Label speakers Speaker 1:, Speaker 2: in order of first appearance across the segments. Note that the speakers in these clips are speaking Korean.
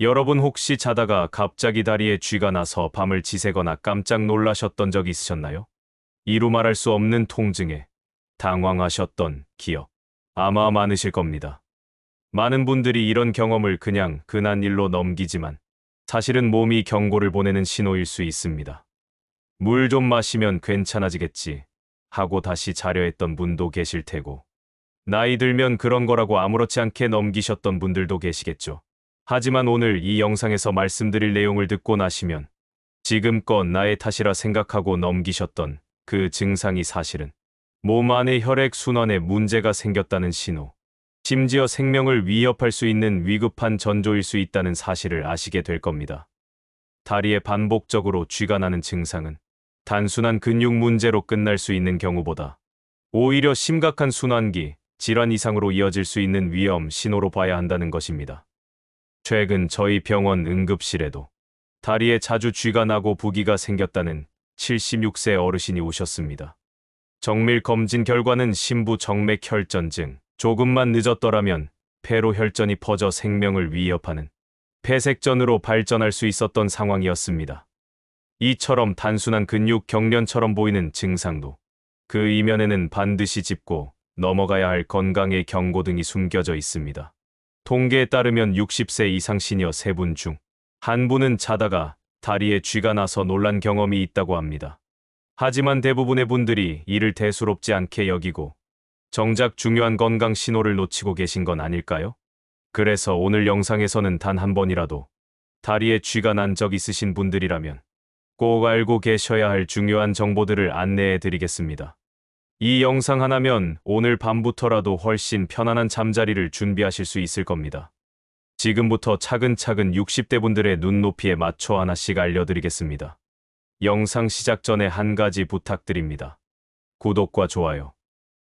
Speaker 1: 여러분 혹시 자다가 갑자기 다리에 쥐가 나서 밤을 지새거나 깜짝 놀라셨던 적 있으셨나요? 이루 말할 수 없는 통증에 당황하셨던 기억 아마 많으실 겁니다. 많은 분들이 이런 경험을 그냥 근한 일로 넘기지만 사실은 몸이 경고를 보내는 신호일 수 있습니다. 물 좀 마시면 괜찮아지겠지 하고 다시 자려 했던 분도 계실 테고, 나이 들면 그런 거라고 아무렇지 않게 넘기셨던 분들도 계시겠죠. 하지만 오늘 이 영상에서 말씀드릴 내용을 듣고 나시면 지금껏 나의 탓이라 생각하고 넘기셨던 그 증상이 사실은 몸 안의 혈액순환에 문제가 생겼다는 신호, 심지어 생명을 위협할 수 있는 위급한 전조일 수 있다는 사실을 아시게 될 겁니다. 다리에 반복적으로 쥐가 나는 증상은 단순한 근육 문제로 끝날 수 있는 경우보다 오히려 심각한 순환기, 질환 이상으로 이어질 수 있는 위험 신호로 봐야 한다는 것입니다. 최근 저희 병원 응급실에도 다리에 자주 쥐가 나고 부기가 생겼다는 76세 어르신이 오셨습니다. 정밀 검진 결과는 심부 정맥 혈전증, 조금만 늦었더라면 폐로 혈전이 퍼져 생명을 위협하는 폐색전으로 발전할 수 있었던 상황이었습니다. 이처럼 단순한 근육 경련처럼 보이는 증상도 그 이면에는 반드시 짚고 넘어가야 할 건강의 경고 등이 숨겨져 있습니다. 통계에 따르면 60세 이상 시니어 3분 중 1분은 자다가 다리에 쥐가 나서 놀란 경험이 있다고 합니다. 하지만 대부분의 분들이 이를 대수롭지 않게 여기고 정작 중요한 건강 신호를 놓치고 계신 건 아닐까요? 그래서 오늘 영상에서는 단 한 번이라도 다리에 쥐가 난 적 있으신 분들이라면 꼭 알고 계셔야 할 중요한 정보들을 안내해 드리겠습니다. 이 영상 하나면 오늘 밤부터라도 훨씬 편안한 잠자리를 준비하실 수 있을 겁니다. 지금부터 차근차근 60대 분들의 눈높이에 맞춰 하나씩 알려드리겠습니다. 영상 시작 전에 한 가지 부탁드립니다. 구독과 좋아요,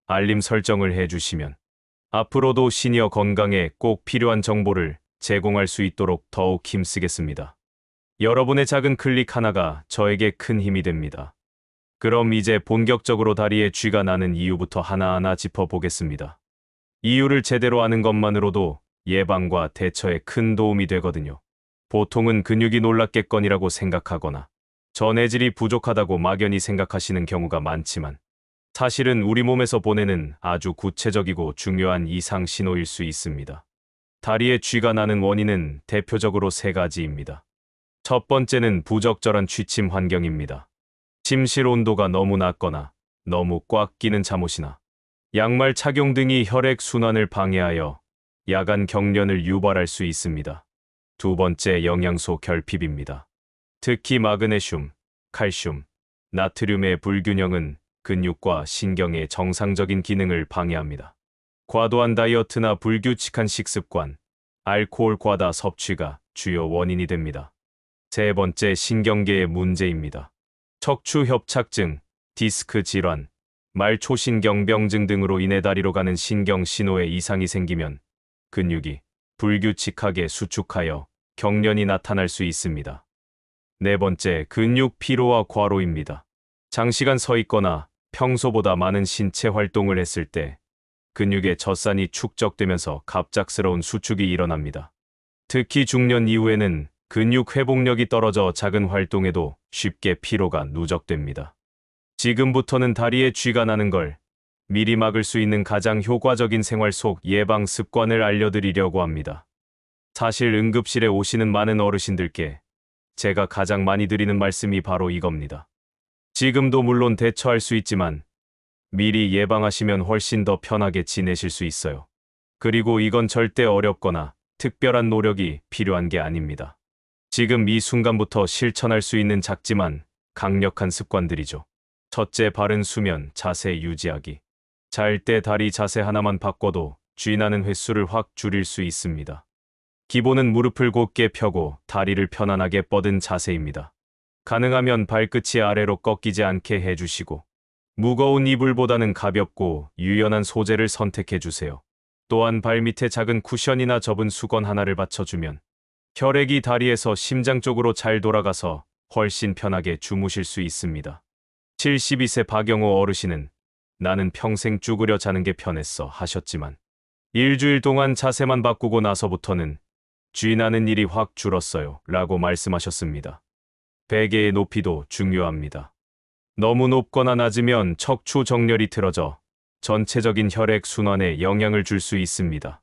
Speaker 1: 알림 설정을 해주시면 앞으로도 시니어 건강에 꼭 필요한 정보를 제공할 수 있도록 더욱 힘쓰겠습니다. 여러분의 작은 클릭 하나가 저에게 큰 힘이 됩니다. 그럼 이제 본격적으로 다리에 쥐가 나는 이유부터 하나하나 짚어보겠습니다. 이유를 제대로 아는 것만으로도 예방과 대처에 큰 도움이 되거든요. 보통은 근육이 놀랐겠거니라고 생각하거나 전해질이 부족하다고 막연히 생각하시는 경우가 많지만 사실은 우리 몸에서 보내는 아주 구체적이고 중요한 이상 신호일 수 있습니다. 다리에 쥐가 나는 원인은 대표적으로 3가지입니다. 첫 번째는 부적절한 취침 환경입니다. 침실 온도가 너무 낮거나 너무 꽉 끼는 잠옷이나 양말 착용 등이 혈액 순환을 방해하여 야간 경련을 유발할 수 있습니다. 두 번째, 영양소 결핍입니다. 특히 마그네슘, 칼슘, 나트륨의 불균형은 근육과 신경의 정상적인 기능을 방해합니다. 과도한 다이어트나 불규칙한 식습관, 알코올 과다 섭취가 주요 원인이 됩니다. 세 번째, 신경계의 문제입니다. 척추 협착증, 디스크 질환, 말초신경병증 등으로 인해 다리로 가는 신경 신호에 이상이 생기면 근육이 불규칙하게 수축하여 경련이 나타날 수 있습니다. 네 번째, 근육 피로와 과로입니다. 장시간 서 있거나 평소보다 많은 신체 활동을 했을 때 근육의 젖산이 축적되면서 갑작스러운 수축이 일어납니다. 특히 중년 이후에는 근육 회복력이 떨어져 작은 활동에도 쉽게 피로가 누적됩니다. 지금부터는 다리에 쥐가 나는 걸 미리 막을 수 있는 가장 효과적인 생활 속 예방 습관을 알려드리려고 합니다. 사실 응급실에 오시는 많은 어르신들께 제가 가장 많이 드리는 말씀이 바로 이겁니다. 지금도 물론 대처할 수 있지만 미리 예방하시면 훨씬 더 편하게 지내실 수 있어요. 그리고 이건 절대 어렵거나 특별한 노력이 필요한 게 아닙니다. 지금 이 순간부터 실천할 수 있는 작지만 강력한 습관들이죠. 첫째, 바른 수면, 자세 유지하기. 잘 때 다리 자세 하나만 바꿔도 쥐 나는 횟수를 확 줄일 수 있습니다. 기본은 무릎을 곧게 펴고 다리를 편안하게 뻗은 자세입니다. 가능하면 발끝이 아래로 꺾이지 않게 해주시고 무거운 이불보다는 가볍고 유연한 소재를 선택해주세요. 또한 발밑에 작은 쿠션이나 접은 수건 하나를 받쳐주면 혈액이 다리에서 심장 쪽으로 잘 돌아가서 훨씬 편하게 주무실 수 있습니다. 72세 박영호 어르신은 나는 평생 쭈그려 자는 게 편했어 하셨지만 일주일 동안 자세만 바꾸고 나서부터는 쥐나는 일이 확 줄었어요. 라고 말씀하셨습니다. 베개의 높이도 중요합니다. 너무 높거나 낮으면 척추 정렬이 틀어져 전체적인 혈액 순환에 영향을 줄 수 있습니다.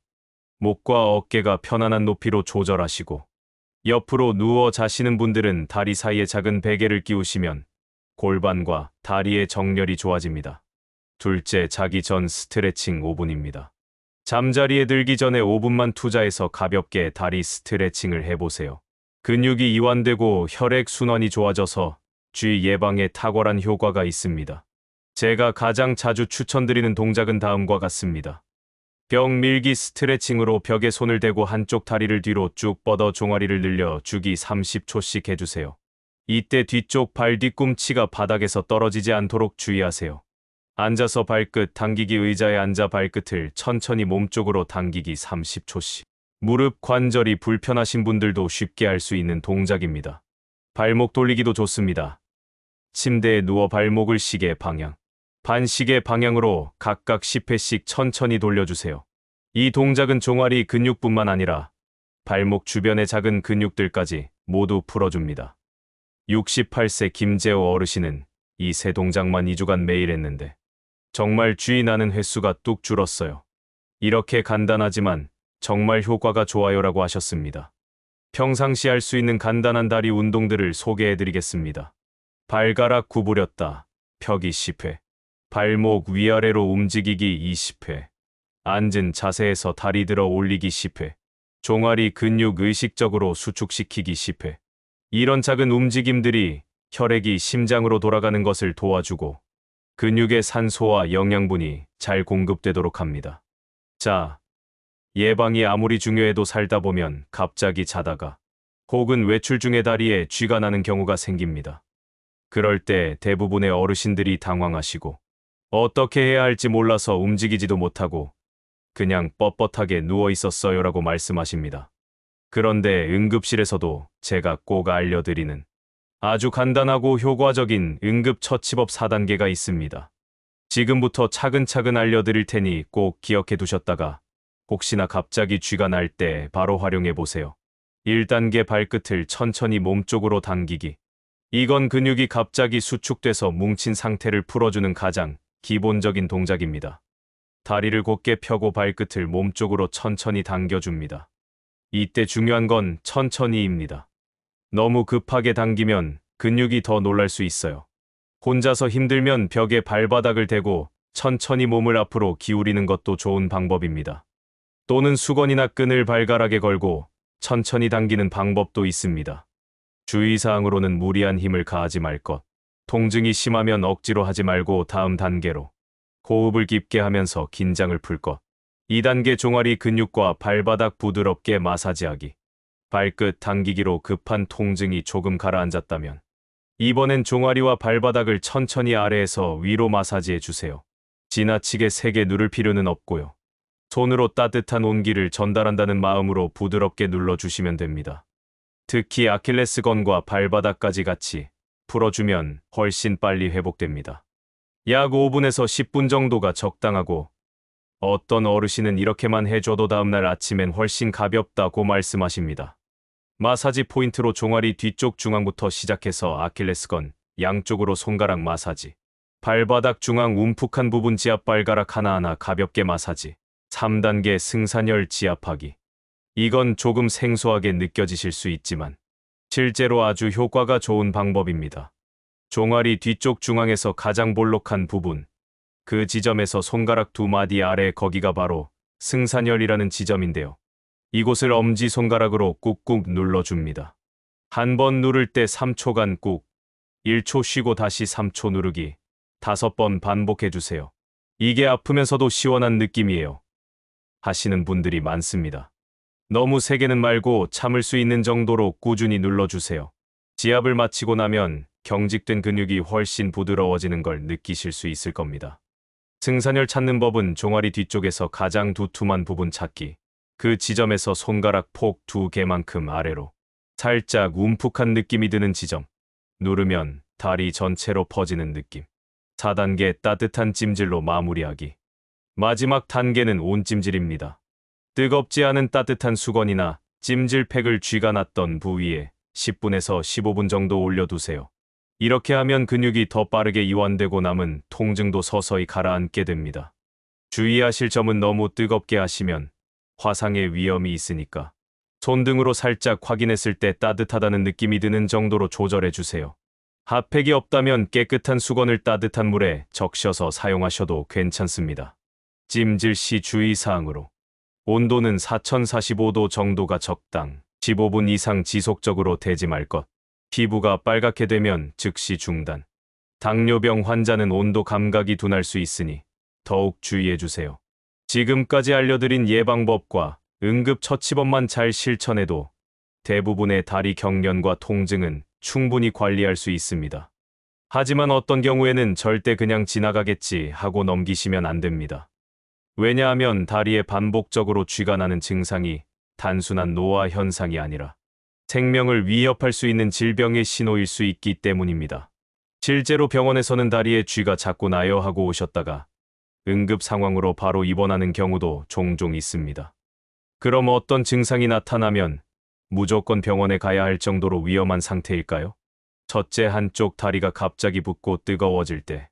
Speaker 1: 목과 어깨가 편안한 높이로 조절하시고 옆으로 누워 자시는 분들은 다리 사이에 작은 베개를 끼우시면 골반과 다리의 정렬이 좋아집니다. 둘째, 자기 전 스트레칭 5분입니다. 잠자리에 들기 전에 5분만 투자해서 가볍게 다리 스트레칭을 해보세요. 근육이 이완되고 혈액 순환이 좋아져서 쥐 예방에 탁월한 효과가 있습니다. 제가 가장 자주 추천드리는 동작은 다음과 같습니다. 벽 밀기 스트레칭으로 벽에 손을 대고 한쪽 다리를 뒤로 쭉 뻗어 종아리를 늘려 주기 30초씩 해주세요. 이때 뒤쪽 발 뒤꿈치가 바닥에서 떨어지지 않도록 주의하세요. 앉아서 발끝 당기기, 의자에 앉아 발끝을 천천히 몸쪽으로 당기기 30초씩. 무릎 관절이 불편하신 분들도 쉽게 할 수 있는 동작입니다. 발목 돌리기도 좋습니다. 침대에 누워 발목을 시계 방향, 반시계 방향으로 각각 10회씩 천천히 돌려주세요. 이 동작은 종아리 근육뿐만 아니라 발목 주변의 작은 근육들까지 모두 풀어줍니다. 68세 김재호 어르신은 이 세 동작만 2주간 매일 했는데 정말 쥐 나는 횟수가 뚝 줄었어요. 이렇게 간단하지만 정말 효과가 좋아요라고 하셨습니다. 평상시 할 수 있는 간단한 다리 운동들을 소개해드리겠습니다. 발가락 구부렸다, 펴기 10회. 발목 위아래로 움직이기 20회. 앉은 자세에서 다리 들어 올리기 10회. 종아리 근육 의식적으로 수축시키기 10회. 이런 작은 움직임들이 혈액이 심장으로 돌아가는 것을 도와주고 근육의 산소와 영양분이 잘 공급되도록 합니다. 자, 예방이 아무리 중요해도 살다 보면 갑자기 자다가 혹은 외출 중에 다리에 쥐가 나는 경우가 생깁니다. 그럴 때 대부분의 어르신들이 당황하시고 어떻게 해야 할지 몰라서 움직이지도 못하고 그냥 뻣뻣하게 누워 있었어요라고 말씀하십니다. 그런데 응급실에서도 제가 꼭 알려드리는 아주 간단하고 효과적인 응급처치법 4단계가 있습니다. 지금부터 차근차근 알려드릴 테니 꼭 기억해 두셨다가 혹시나 갑자기 쥐가 날 때 바로 활용해 보세요. 1단계, 발끝을 천천히 몸쪽으로 당기기. 이건 근육이 갑자기 수축돼서 뭉친 상태를 풀어주는 가장 기본적인 동작입니다. 다리를 곧게 펴고 발끝을 몸쪽으로 천천히 당겨줍니다. 이때 중요한 건 천천히입니다. 너무 급하게 당기면 근육이 더 놀랄 수 있어요. 혼자서 힘들면 벽에 발바닥을 대고 천천히 몸을 앞으로 기울이는 것도 좋은 방법입니다. 또는 수건이나 끈을 발가락에 걸고 천천히 당기는 방법도 있습니다. 주의사항으로는 무리한 힘을 가하지 말 것. 통증이 심하면 억지로 하지 말고 다음 단계로 호흡을 깊게 하면서 긴장을 풀 것. 2단계, 종아리 근육과 발바닥 부드럽게 마사지하기. 발끝 당기기로 급한 통증이 조금 가라앉았다면 이번엔 종아리와 발바닥을 천천히 아래에서 위로 마사지해 주세요. 지나치게 세게 누를 필요는 없고요. 손으로 따뜻한 온기를 전달한다는 마음으로 부드럽게 눌러주시면 됩니다. 특히 아킬레스건과 발바닥까지 같이 풀어주면 훨씬 빨리 회복됩니다. 약 5분에서 10분 정도가 적당하고 어떤 어르신은 이렇게만 해줘도 다음날 아침엔 훨씬 가볍다고 말씀하십니다. 마사지 포인트로 종아리 뒤쪽 중앙부터 시작해서 아킬레스건 양쪽으로 손가락 마사지, 발바닥 중앙 움푹한 부분 지압 발가락 하나하나 가볍게 마사지. 3단계, 승산혈 지압하기. 이건 조금 생소하게 느껴지실 수 있지만 실제로 아주 효과가 좋은 방법입니다. 종아리 뒤쪽 중앙에서 가장 볼록한 부분, 그 지점에서 손가락 2마디 아래, 거기가 바로 승산혈이라는 지점인데요. 이곳을 엄지손가락으로 꾹꾹 눌러줍니다. 한 번 누를 때 3초간 꾹, 1초 쉬고 다시 3초 누르기, 5번 반복해주세요. 이게 아프면서도 시원한 느낌이에요. 하시는 분들이 많습니다. 너무 세게는 말고 참을 수 있는 정도로 꾸준히 눌러주세요. 지압을 마치고 나면 경직된 근육이 훨씬 부드러워지는 걸 느끼실 수 있을 겁니다. 승산혈 찾는 법은 종아리 뒤쪽에서 가장 두툼한 부분 찾기. 그 지점에서 손가락 폭 2개만큼 아래로 살짝 움푹한 느낌이 드는 지점. 누르면 다리 전체로 퍼지는 느낌. 4단계, 따뜻한 찜질로 마무리하기. 마지막 단계는 온찜질입니다. 뜨겁지 않은 따뜻한 수건이나 찜질팩을 쥐가 났던 부위에 10분에서 15분 정도 올려두세요. 이렇게 하면 근육이 더 빠르게 이완되고 남은 통증도 서서히 가라앉게 됩니다. 주의하실 점은 너무 뜨겁게 하시면 화상의 위험이 있으니까 손등으로 살짝 확인했을 때 따뜻하다는 느낌이 드는 정도로 조절해 주세요. 핫팩이 없다면 깨끗한 수건을 따뜻한 물에 적셔서 사용하셔도 괜찮습니다. 찜질 시 주의사항으로 온도는 4045도 정도가 적당, 15분 이상 지속적으로 대지 말 것. 피부가 빨갛게 되면 즉시 중단. 당뇨병 환자는 온도 감각이 둔할 수 있으니 더욱 주의해 주세요. 지금까지 알려드린 예방법과 응급처치법만 잘 실천해도 대부분의 다리 경련과 통증은 충분히 관리할 수 있습니다. 하지만 어떤 경우에는 절대 그냥 지나가겠지 하고 넘기시면 안 됩니다. 왜냐하면 다리에 반복적으로 쥐가 나는 증상이 단순한 노화 현상이 아니라 생명을 위협할 수 있는 질병의 신호일 수 있기 때문입니다. 실제로 병원에서는 다리에 쥐가 자꾸 나요 하고 오셨다가 응급 상황으로 바로 입원하는 경우도 종종 있습니다. 그럼 어떤 증상이 나타나면 무조건 병원에 가야 할 정도로 위험한 상태일까요? 첫째, 한쪽 다리가 갑자기 붓고 뜨거워질 때,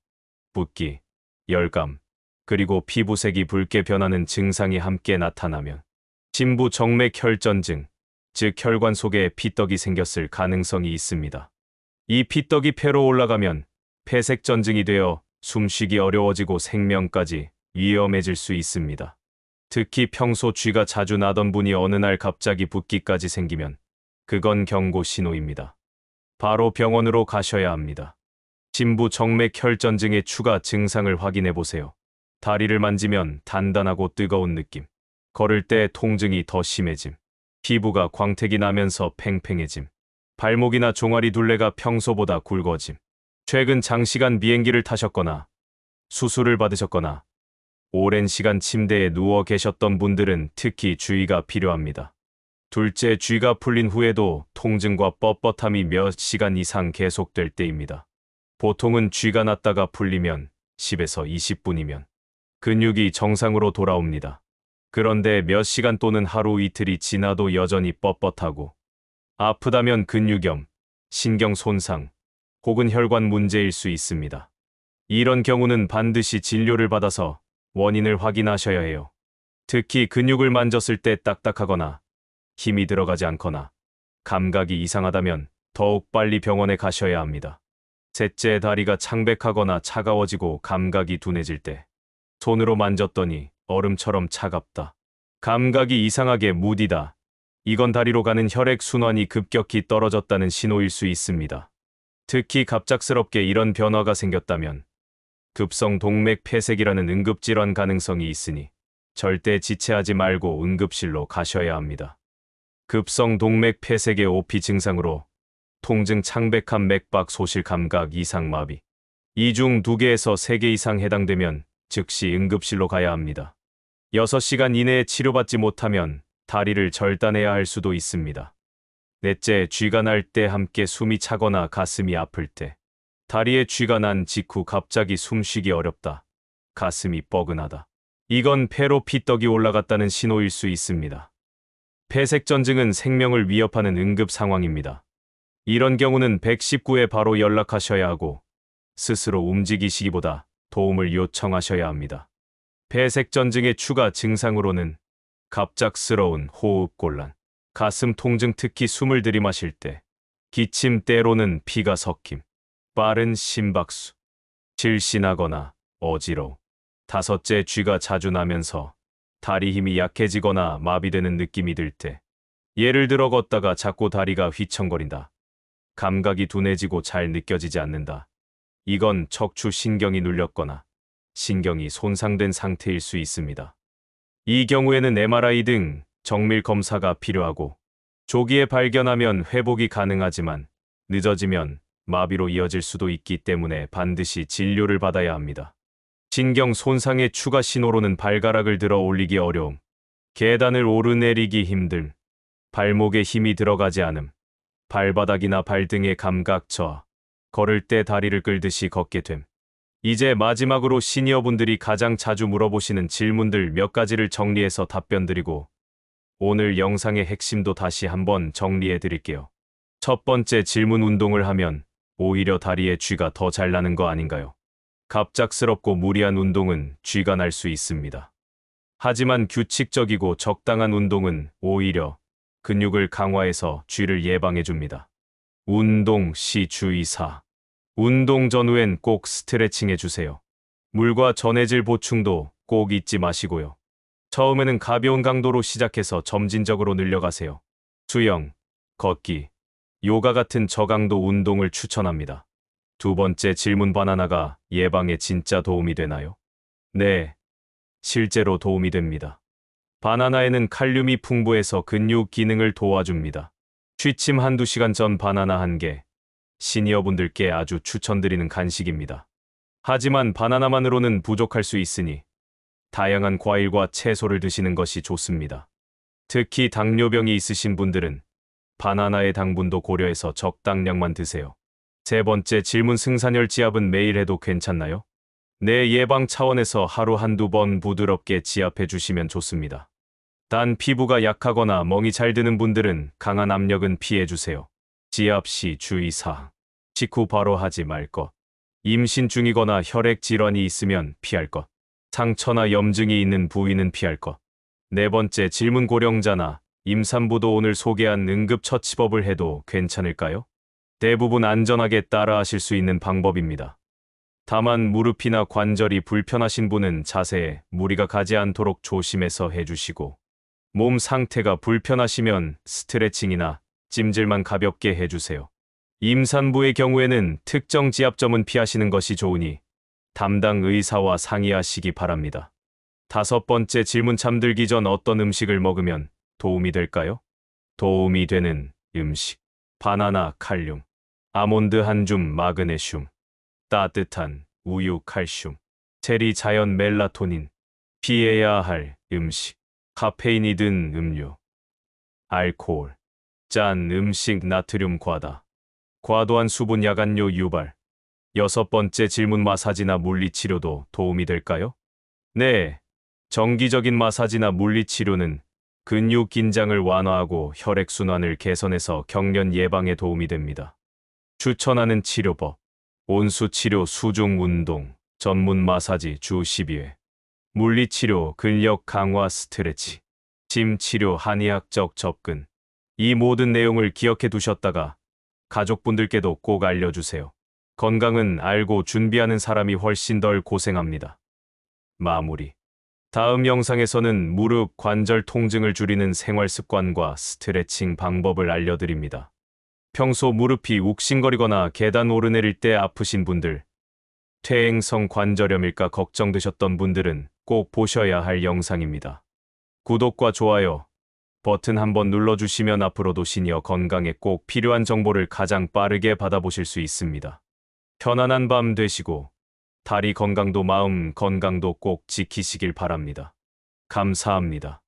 Speaker 1: 붓기, 열감, 그리고 피부색이 붉게 변하는 증상이 함께 나타나면 심부 정맥 혈전증, 즉 혈관 속에 피떡이 생겼을 가능성이 있습니다. 이 피떡이 폐로 올라가면 폐색전증이 되어 숨쉬기 어려워지고 생명까지 위험해질 수 있습니다. 특히 평소 쥐가 자주 나던 분이 어느 날 갑자기 붓기까지 생기면 그건 경고 신호입니다. 바로 병원으로 가셔야 합니다. 심부 정맥 혈전증의 추가 증상을 확인해 보세요. 다리를 만지면 단단하고 뜨거운 느낌, 걸을 때 통증이 더 심해짐, 피부가 광택이 나면서 팽팽해짐, 발목이나 종아리 둘레가 평소보다 굵어짐, 최근 장시간 비행기를 타셨거나 수술을 받으셨거나 오랜 시간 침대에 누워 계셨던 분들은 특히 주의가 필요합니다. 둘째, 쥐가 풀린 후에도 통증과 뻣뻣함이 몇 시간 이상 계속될 때입니다. 보통은 쥐가 났다가 풀리면 10에서 20분이면 근육이 정상으로 돌아옵니다. 그런데 몇 시간 또는 하루 이틀이 지나도 여전히 뻣뻣하고 아프다면 근육염, 신경 손상, 혹은 혈관 문제일 수 있습니다. 이런 경우는 반드시 진료를 받아서 원인을 확인하셔야 해요. 특히 근육을 만졌을 때 딱딱하거나 힘이 들어가지 않거나 감각이 이상하다면 더욱 빨리 병원에 가셔야 합니다. 셋째, 다리가 창백하거나 차가워지고 감각이 둔해질 때 손으로 만졌더니 얼음처럼 차갑다. 감각이 이상하게 무디다. 이건 다리로 가는 혈액 순환이 급격히 떨어졌다는 신호일 수 있습니다. 특히 갑작스럽게 이런 변화가 생겼다면 급성 동맥 폐색이라는 응급질환 가능성이 있으니 절대 지체하지 말고 응급실로 가셔야 합니다. 급성 동맥 폐색의 오피 증상으로 통증, 창백함, 맥박, 소실, 감각, 이상, 마비. 이 중 2개에서 3개 이상 해당되면 즉시 응급실로 가야 합니다. 6시간 이내에 치료받지 못하면 다리를 절단해야 할 수도 있습니다. 넷째, 쥐가 날 때 함께 숨이 차거나 가슴이 아플 때, 다리에 쥐가 난 직후 갑자기 숨쉬기 어렵다. 가슴이 뻐근하다. 이건 폐로 피떡이 올라갔다는 신호일 수 있습니다. 폐색전증은 생명을 위협하는 응급 상황입니다. 이런 경우는 119에 바로 연락하셔야 하고 스스로 움직이시기보다 도움을 요청하셔야 합니다. 폐색전증의 추가 증상으로는 갑작스러운 호흡곤란, 가슴 통증, 특히 숨을 들이마실 때, 기침, 때로는 피가 섞임, 빠른 심박수, 질신하거나 어지러움. 다섯째, 쥐가 자주 나면서 다리 힘이 약해지거나 마비되는 느낌이 들 때, 예를 들어 걷다가 자꾸 다리가 휘청거린다. 감각이 둔해지고 잘 느껴지지 않는다. 이건 척추 신경이 눌렸거나 신경이 손상된 상태일 수 있습니다. 이 경우에는 MRI 등 정밀 검사가 필요하고 조기에 발견하면 회복이 가능하지만 늦어지면 마비로 이어질 수도 있기 때문에 반드시 진료를 받아야 합니다. 신경 손상의 추가 신호로는 발가락을 들어 올리기 어려움, 계단을 오르내리기 힘듦, 발목에 힘이 들어가지 않음, 발바닥이나 발등의 감각 저하, 걸을 때 다리를 끌듯이 걷게 됨. 이제 마지막으로 시니어분들이 가장 자주 물어보시는 질문들 몇 가지를 정리해서 답변드리고 오늘 영상의 핵심도 다시 한번 정리해 드릴게요. 첫 번째 질문 운동을 하면 오히려 다리에 쥐가 더 잘 나는 거 아닌가요? 갑작스럽고 무리한 운동은 쥐가 날 수 있습니다. 하지만 규칙적이고 적당한 운동은 오히려 근육을 강화해서 쥐를 예방해 줍니다. 운동 시 주의사. 운동 전후엔 꼭 스트레칭 해주세요. 물과 전해질 보충도 꼭 잊지 마시고요. 처음에는 가벼운 강도로 시작해서 점진적으로 늘려가세요. 수영, 걷기, 요가 같은 저강도 운동을 추천합니다. 두 번째 질문, 바나나가 예방에 진짜 도움이 되나요? 네, 실제로 도움이 됩니다. 바나나에는 칼륨이 풍부해서 근육 기능을 도와줍니다. 취침 한두 시간 전 바나나 한 개, 시니어분들께 아주 추천드리는 간식입니다. 하지만 바나나만으로는 부족할 수 있으니 다양한 과일과 채소를 드시는 것이 좋습니다. 특히 당뇨병이 있으신 분들은 바나나의 당분도 고려해서 적당량만 드세요. 세 번째 질문, 승산혈 지압은 매일 해도 괜찮나요? 내 예방 차원에서 하루 한두 번 부드럽게 지압해 주시면 좋습니다. 단 피부가 약하거나 멍이 잘 드는 분들은 강한 압력은 피해 주세요. 지압 시 주의사항. 직후 바로 하지 말 것. 임신 중이거나 혈액 질환이 있으면 피할 것. 상처나 염증이 있는 부위는 피할 것. 네 번째 질문, 고령자나 임산부도 오늘 소개한 응급처치법을 해도 괜찮을까요? 대부분 안전하게 따라하실 수 있는 방법입니다. 다만 무릎이나 관절이 불편하신 분은 자세에 무리가 가지 않도록 조심해서 해주시고, 몸 상태가 불편하시면 스트레칭이나 찜질만 가볍게 해주세요. 임산부의 경우에는 특정 지압점은 피하시는 것이 좋으니 담당 의사와 상의하시기 바랍니다. 다섯 번째 질문, 잠들기 전 어떤 음식을 먹으면 도움이 될까요? 도움이 되는 음식. 바나나 칼륨, 아몬드 한 줌 마그네슘, 따뜻한 우유 칼슘, 체리 자연 멜라토닌. 피해야 할 음식. 카페인이 든 음료, 알코올, 짠 음식, 나트륨 과다, 과도한 수분, 야간료 유발. 여섯 번째 질문, 마사지나 물리치료도 도움이 될까요? 네, 정기적인 마사지나 물리치료는 근육 긴장을 완화하고 혈액순환을 개선해서 경련 예방에 도움이 됩니다. 추천하는 치료법: 온수치료, 수중 운동, 전문 마사지 주 12회, 물리치료, 근력 강화, 스트레치, 침치료, 한의학적 접근. 이 모든 내용을 기억해 두셨다가 가족분들께도 꼭 알려주세요. 건강은 알고 준비하는 사람이 훨씬 덜 고생합니다. 마무리. 다음 영상에서는 무릎 관절 통증을 줄이는 생활 습관과 스트레칭 방법을 알려드립니다. 평소 무릎이 욱신거리거나 계단 오르내릴 때 아프신 분들, 퇴행성 관절염일까 걱정되셨던 분들은 꼭 보셔야 할 영상입니다. 구독과 좋아요 버튼 한번 눌러주시면 앞으로도 시니어 건강에 꼭 필요한 정보를 가장 빠르게 받아보실 수 있습니다. 편안한 밤 되시고 다리 건강도 마음 건강도 꼭 지키시길 바랍니다. 감사합니다.